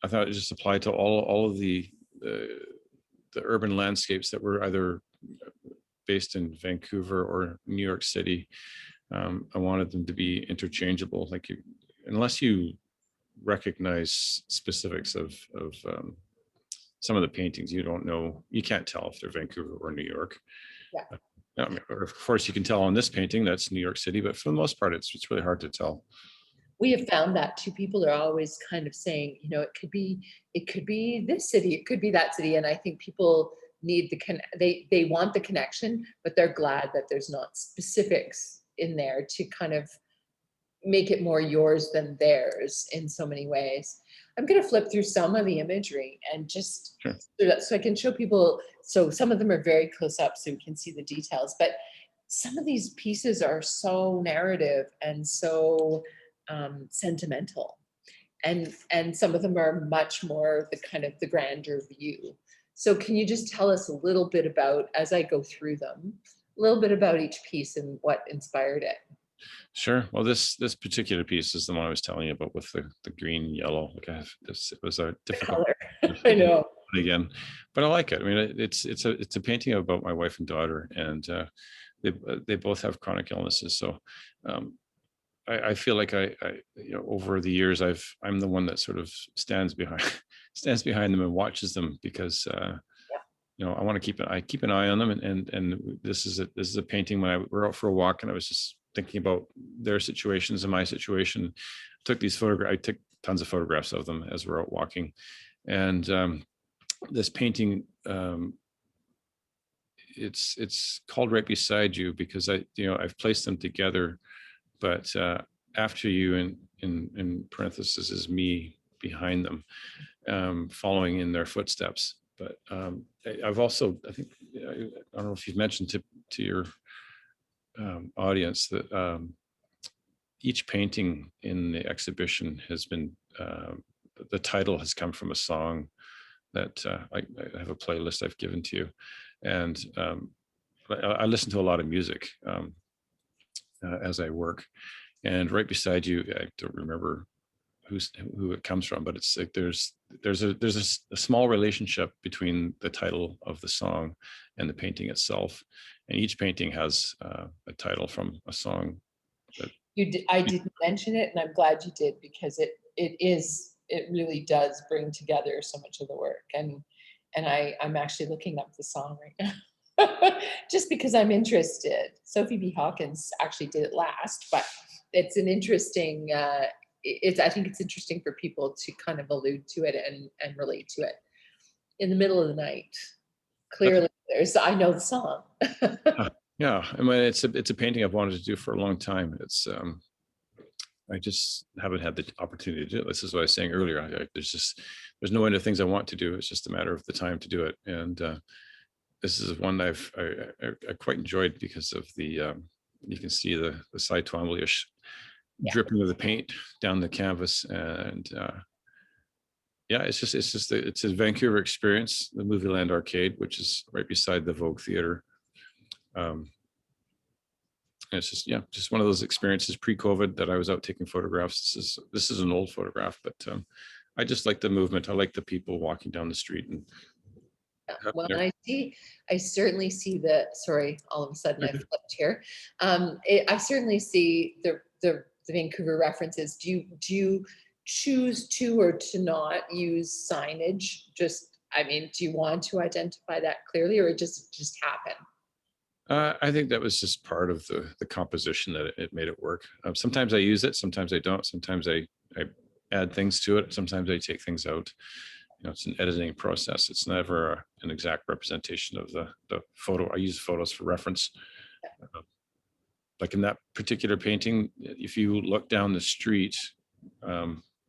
Speaker 3: I thought it just applied to all of the urban landscapes that were either based in Vancouver or New York City. I wanted them to be interchangeable. Like unless you recognize specifics of some of the paintings, you don't know, you can't tell if they're Vancouver or New York.
Speaker 1: Yeah.
Speaker 3: I mean, of course, you can tell on this painting that's New York City, but for the most part, it's really hard to tell.
Speaker 1: We have found that too. People are always kind of saying, you know, it could be this city, it could be that city. And I think people need they want the connection, but they're glad that there's not specifics in there to kind of make it more yours than theirs in so many ways. I'm going to flip through some of the imagery and just
Speaker 3: Sure.
Speaker 1: so I can show people. So some of them are very close up so we can see the details, but some of these pieces are so narrative and so sentimental. And some of them are much more the kind of the grander view. So can you just tell us a little bit about, as I go through them, a little bit about each piece and what inspired it?
Speaker 3: Sure. Well, this particular piece is the one I was telling you about with the green, yellow. Like it was a difficult
Speaker 1: Color. I know.
Speaker 3: again, but I like it. I mean, it's a painting about my wife and daughter, and they both have chronic illnesses. So I feel like I you know, over the years I'm the one that sort of stands behind them and watches them because you know, I want to keep an eye on them, and this is a painting when we're out for a walk and I was just thinking about their situations and my situation. I took tons of photographs of them as we're out walking, and this painting, it's called Right Beside You because I've placed them together, but after you in parentheses is me behind them, following in their footsteps. But I've also, I don't know if you've mentioned to your audience that each painting in the exhibition has been, the title has come from a song that I have a playlist I've given to you. And I listen to a lot of music as I work. And Right Beside You, I don't remember who it comes from, but it's like there's a small relationship between the title of the song and the painting itself, and each painting has a title from a song.
Speaker 1: I didn't mention it, and I'm glad you did because it really does bring together so much of the work, and I'm actually looking up the song right now just because I'm interested. Sophie B. Hawkins actually did it last, but it's an interesting. I think it's interesting for people to kind of allude to it and relate to it. In the middle of the night, clearly I know the song.
Speaker 3: Yeah, I mean it's a painting I've wanted to do for a long time. It's I just haven't had the opportunity to do it. This is what I was saying earlier. There's no end of things I want to do. It's just a matter of the time to do it. And this is one I quite enjoyed because of the you can see the Cy Twombly-ish dripping of the paint down the canvas, and yeah, it's a Vancouver experience, the Movie Land Arcade, which is right beside the Vogue Theater. And it's just one of those experiences pre-COVID that I was out taking photographs. This is an old photograph, but I just like the movement. I like the people walking down the street. And
Speaker 1: well, I certainly see sorry, all of a sudden I flipped here. I certainly see the Vancouver references. Do you choose to or to not use signage? Do you want to identify that clearly, or it just happened?
Speaker 3: I think that was just part of the composition that it made it work. Sometimes I use it, sometimes I don't. Sometimes I add things to it. Sometimes I take things out. You know, it's an editing process. It's never an exact representation of the photo. I use photos for reference. like in that particular painting, if you look down the street,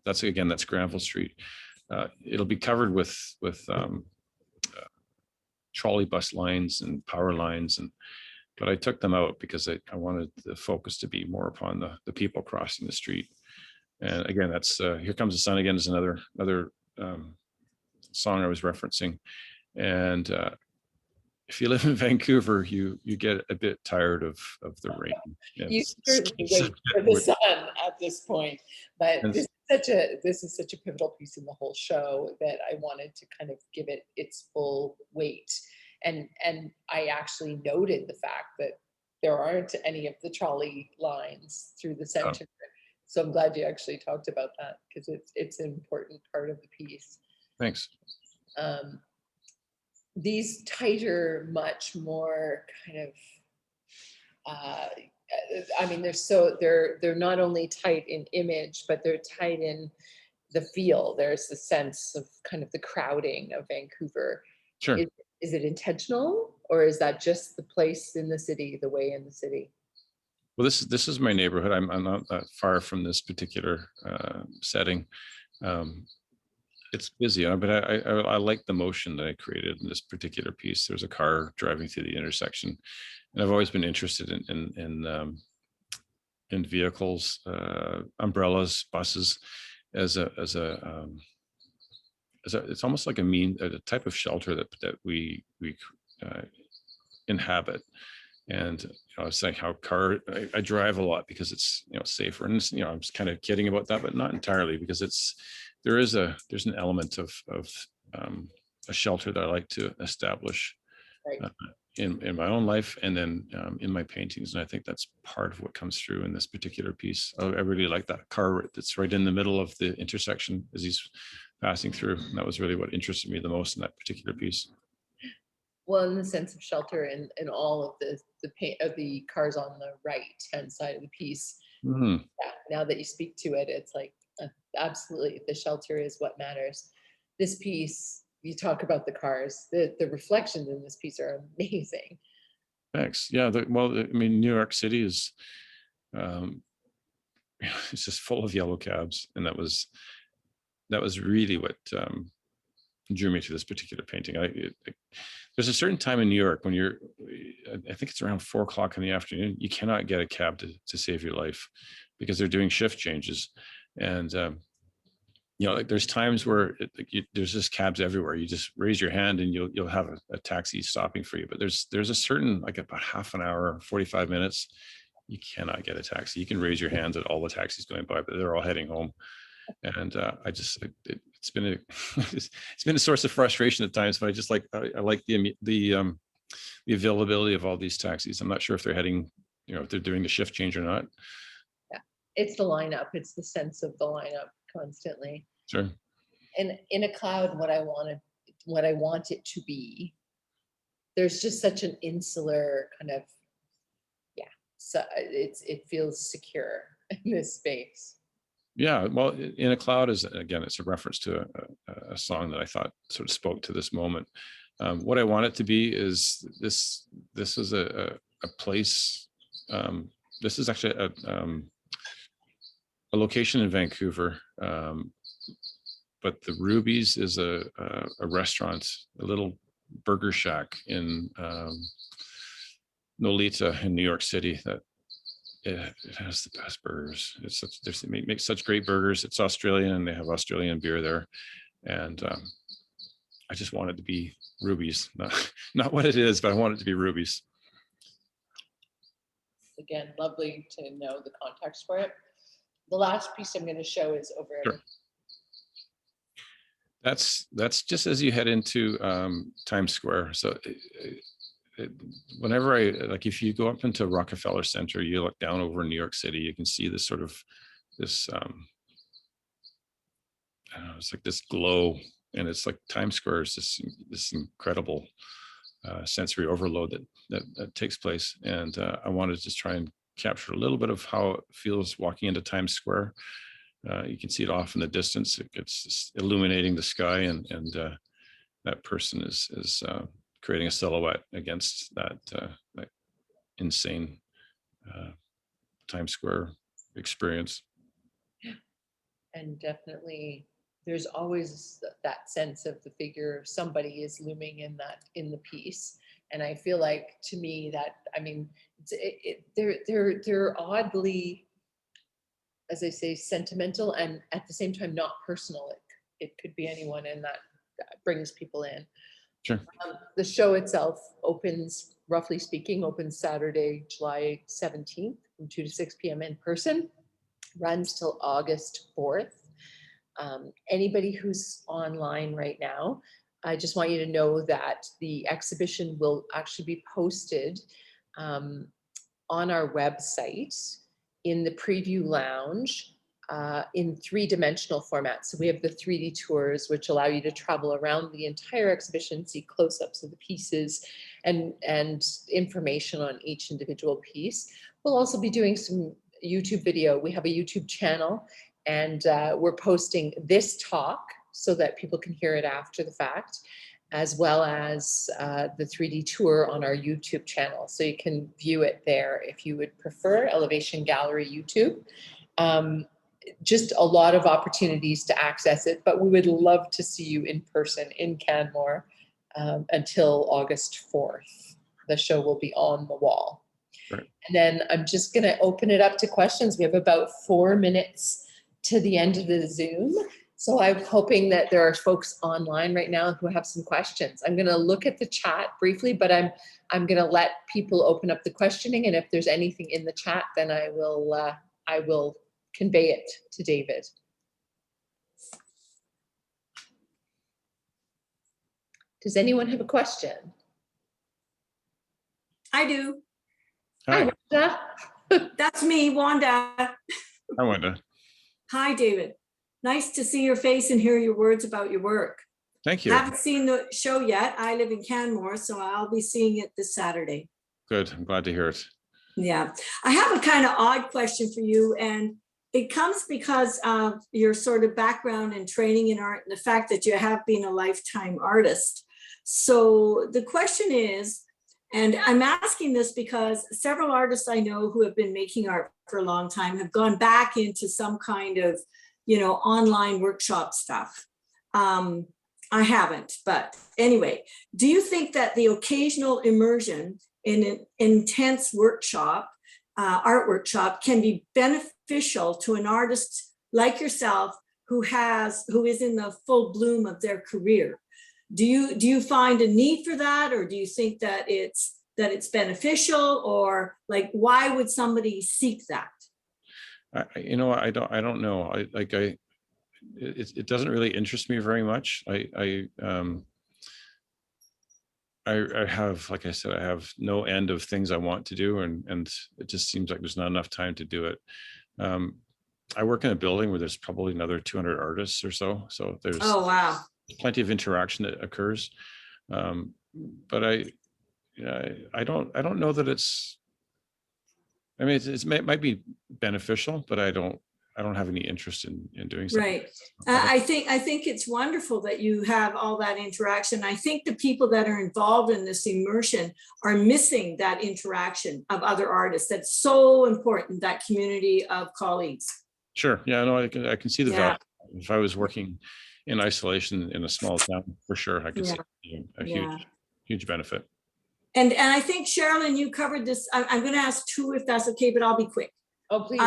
Speaker 3: that's Granville Street. It'll be covered with trolley bus lines and power lines, but I took them out because I wanted the focus to be more upon the people crossing the street. And again, that's Here Comes the Sun Again is another song I was referencing. And if you live in Vancouver, you get a bit tired of the rain.
Speaker 1: You certainly wait for the sun at this point, but this is such a pivotal piece in the whole show that I wanted to kind of give it its full weight. And I actually noted the fact that there aren't any of the trolley lines through the center. So I'm glad you actually talked about that, because it's an important part of the piece.
Speaker 3: Thanks.
Speaker 1: These tighter, much more kind of, I mean, they're not only tight in image, but they're tight in the feel. There's the sense of kind of the crowding of Vancouver.
Speaker 3: Sure.
Speaker 1: Is it intentional, or is that just the place in the city, the way in the city?
Speaker 3: Well, this is my neighborhood. I'm not that far from this particular setting. It's busy, but I like the motion that I created in this particular piece. There's a car driving through the intersection, and I've always been interested in vehicles, umbrellas, buses, as it's almost like a type of shelter that we inhabit. And I was saying how I drive a lot because it's safer, and I'm just kind of kidding about that, but not entirely, because there's an element of a shelter that I like to establish in my own life, and then in my paintings. And I think that's part of what comes through in this particular piece. I really like that car that's right in the middle of the intersection as he's passing through. And that was really what interested me the most in that particular piece.
Speaker 1: Well, in the sense of shelter in all of the cars on the right hand side of the piece.
Speaker 3: Mm-hmm.
Speaker 1: Yeah, now that you speak to it, it's like absolutely the shelter is what matters. This piece, you talk about the cars, the reflections in this piece are amazing.
Speaker 3: Thanks. Yeah. New York City is it's just full of yellow cabs, and that was really what drew me to this particular painting. There's a certain time in New York when I think it's around 4 o'clock in the afternoon, you cannot get a cab to save your life, because they're doing shift changes. And there's times where there's just cabs everywhere. You just raise your hand and you'll have a taxi stopping for you. But there's a certain, like about half an hour, 45 minutes, you cannot get a taxi. You can raise your hands at all the taxis going by, but they're all heading home. And it's been a source of frustration at times, but I like the availability of all these taxis. I'm not sure if they're heading, if they're doing the shift change or not.
Speaker 1: Yeah, it's the lineup. It's the sense of the lineup constantly.
Speaker 3: Sure.
Speaker 1: And in a cloud, what I want it to be, there's just such an insular kind of, so it feels secure in this space. Yeah, well, In a Cloud is, again, it's a reference to a song that I thought sort of spoke to this moment. What I want it to be is this is a place. This is actually a location in Vancouver, but the Rubies is a restaurant, a little burger shack in Nolita in New York City that it has the best burgers. They make such great burgers. It's Australian, and they have Australian beer there. And I just want it to be Rubies, not what it is, but I want it to be Rubies. Again, lovely to know the context for it. The last piece I'm going to show is over. Sure. That's just as you head into Times Square. So whenever if you go up into Rockefeller Center, you look down over New York City, you can see this sort of this I don't know, it's like this glow, and it's like Times Square is this incredible sensory overload that takes place. And I wanted to just try and capture a little bit of how it feels walking into Times Square. You can see it off in the distance. It's illuminating the sky, and that person is creating a silhouette against that insane
Speaker 3: Times Square experience.
Speaker 1: And definitely, there's always that sense of the figure of somebody is looming in the piece. And I feel like, to me, that, I mean, they're oddly, as I say, sentimental, and at the same time not personal. It could be anyone, and that brings people in.
Speaker 3: Sure.
Speaker 1: The show itself opens, roughly speaking, opens Saturday, July 17th from 2 to 6 p.m. in person, runs till August 4th. Anybody who's online right now, I just want you to know that the exhibition will actually be posted on our website in the preview lounge in 3-dimensional formats. So we have the 3D tours, which allow you to travel around the entire exhibition, see close-ups of the pieces and information on each individual piece. We'll also be doing some YouTube video. We have a YouTube channel, and we're posting this talk so that people can hear it after the fact, as well as the 3D tour on our YouTube channel. So you can view it there if you would prefer, Elevation Gallery YouTube. Just a lot of opportunities to access it, but we would love to see you in person in Canmore until August 4th. The show will be on the wall.
Speaker 3: Right.
Speaker 1: And then I'm just going to open it up to questions. We have about 4 minutes to the end of the Zoom. So I'm hoping that there are folks online right now who have some questions. I'm going to look at the chat briefly, but I'm going to let people open up the questioning. And if there's anything in the chat, then I will convey it to David. Does anyone have a question?
Speaker 2: I do.
Speaker 3: Hi,
Speaker 1: Wanda.
Speaker 2: That's me, Wanda.
Speaker 3: Hi, Wanda.
Speaker 2: Hi, David. Nice to see your face and hear your words about your work.
Speaker 3: Thank you.
Speaker 2: Haven't seen the show yet. I live in Canmore, so I'll be seeing it this Saturday.
Speaker 3: Good. I'm glad to hear it.
Speaker 2: Yeah. I have a kind of odd question for you, and it comes because of your sort of background and training in art and the fact that you have been a lifetime artist. So the question is, and I'm asking this because several artists I know who have been making art for a long time have gone back into some kind of, online workshop stuff. I haven't, but anyway, do you think that the occasional immersion in an intense workshop, art workshop, can be beneficial to an artist like yourself who is in the full bloom of their career? Do you find a need for that, or do you think that it's beneficial, or like, why would somebody seek that?
Speaker 3: I don't know. It doesn't really interest me very much. I have, like I said, I have no end of things I want to do, and it just seems like there's not enough time to do it. I work in a building where there's probably another 200 artists or so. So there's plenty of interaction that occurs. But I don't know that it's. I mean, it might be beneficial, but I don't have any interest in doing something.
Speaker 2: Right. I think it's wonderful that you have all that interaction. I think the people that are involved in this immersion are missing that interaction of other artists. That's so important, that community of colleagues. Sure.
Speaker 3: Yeah, no, I can see the value. If I was working in isolation in a small town, for sure, I could see a huge benefit.
Speaker 2: And I think, Sherilyn, you covered this. I'm going to ask 2 if that's okay, but I'll be quick.
Speaker 1: Oh, please.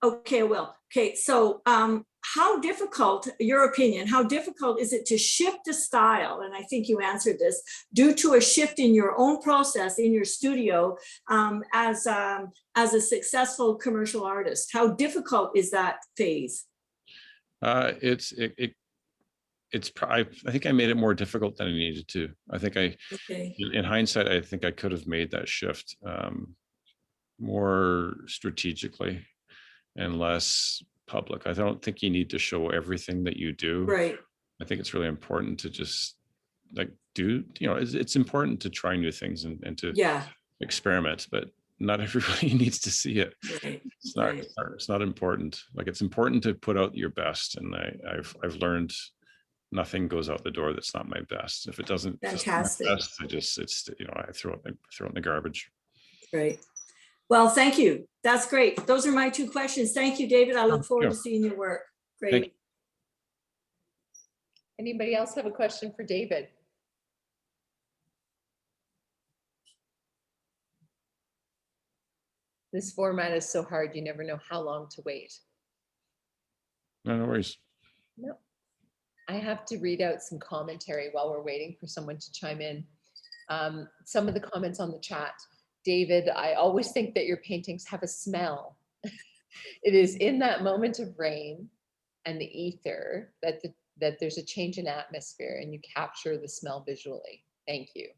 Speaker 2: Okay, I will. Okay, so how difficult, your opinion, how difficult is it to shift the style? And I think you answered this, due to a shift in your own process in your studio as a successful commercial artist. How difficult is that phase? I
Speaker 3: think I made it more difficult than I needed to. I think in hindsight, I think I could have made that shift more strategically and less public. I don't think you need to show everything that you do.
Speaker 2: Right.
Speaker 3: I think it's really important to just it's important to try new things and to experiment, but not everybody needs to see it.
Speaker 2: Right.
Speaker 3: It's not important. Like, it's important to put out your best. And I've learned nothing goes out the door that's not my best. If it doesn't,
Speaker 2: fantastic.
Speaker 3: best, I throw it in the garbage.
Speaker 2: Right. Well, thank you. That's great. Those are my two questions. Thank you, David. I look forward
Speaker 3: you.
Speaker 2: to seeing your work.
Speaker 3: Thank
Speaker 2: Great.
Speaker 3: you.
Speaker 1: Anybody else have a question for David? This format is so hard, you never know how long to wait.
Speaker 3: No worries.
Speaker 1: No. I have to read out some commentary while we're waiting for someone to chime in. Some of the comments on the chat. David, I always think that your paintings have a smell. It is in that moment of rain and the ether that there's a change in atmosphere and you capture the smell visually. Thank you.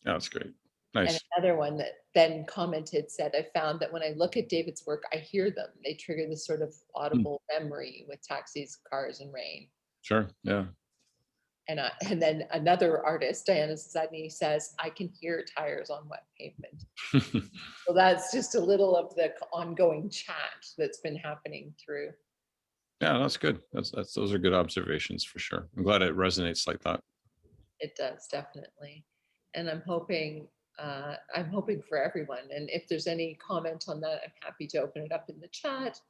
Speaker 3: Yeah, that's great.
Speaker 1: And
Speaker 3: Nice.
Speaker 1: another one that then commented said, I found that when I look at David's work, I hear them. They trigger this sort of audible memory with taxis, cars, and rain.
Speaker 3: Sure. Yeah.
Speaker 1: And then another artist, Diana Zadney, says, I can hear tires on wet pavement. So that's just a little of the ongoing chat that's been happening through.
Speaker 3: Yeah, that's good. Those are good observations for sure. I'm glad it resonates like that.
Speaker 1: It does, definitely. And I'm hoping for everyone. And if there's any comment on that, I'm happy to open it up in the chat.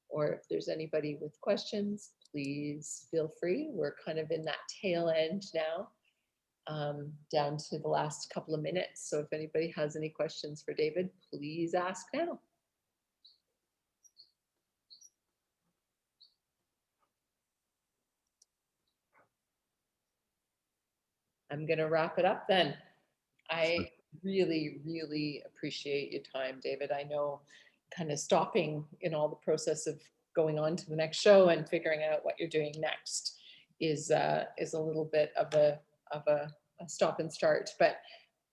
Speaker 1: Or if there's anybody with questions, please feel free. We're kind of in that tail end now, down to the last couple of minutes. So if anybody has any questions for David, please ask now. I'm going to wrap it up then. I really, really appreciate your time, David. I know kind of stopping in all the process of going on to the next show and figuring out what you're doing next is a little bit of a stop and start. But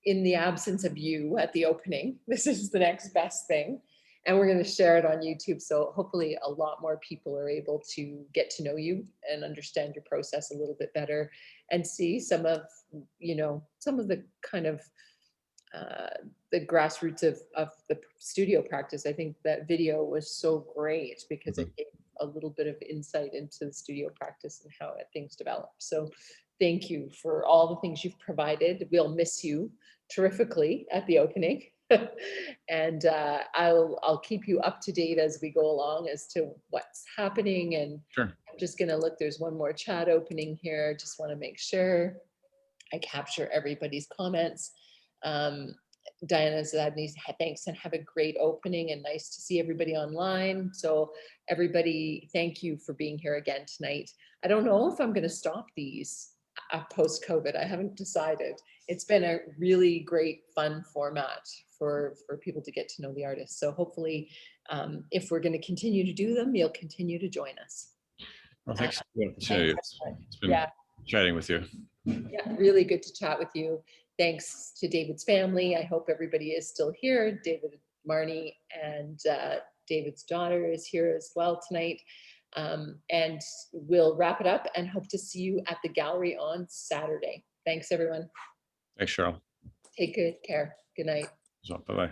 Speaker 1: in the absence of you at the opening, this is the next best thing. And we're going to share it on YouTube. So hopefully a lot more people are able to get to know you and understand your process a little bit better and see some of the kind of the grassroots of the studio practice. I think that video was so great because it gave a little bit of insight into the studio practice and how things develop. So thank you for all the things you've provided. We'll miss you terrifically at the opening. And I'll keep you up to date as we go along as to what's happening. And
Speaker 3: Sure.
Speaker 1: I'm just gonna look, there's one more chat opening here. Just wanna make sure I capture everybody's comments. Diana Zadney, thanks and have a great opening and nice to see everybody online. So everybody, thank you for being here again tonight. I don't know if I'm going to stop these post-COVID. I haven't decided. It's been a really great, fun format for people to get to know the artists. So hopefully, if we're going to continue to do them, you'll continue to join us.
Speaker 3: Well, thanks. It's been chatting with you.
Speaker 1: Yeah, really good to chat with you. Thanks to David's family. I hope everybody is still here. David, Marnie, and David's daughter is here as well tonight. And we'll wrap it up and hope to see you at the gallery on Saturday. Thanks, everyone.
Speaker 3: Thanks, Cheryl.
Speaker 1: Take good care. Good night.
Speaker 3: Bye-bye.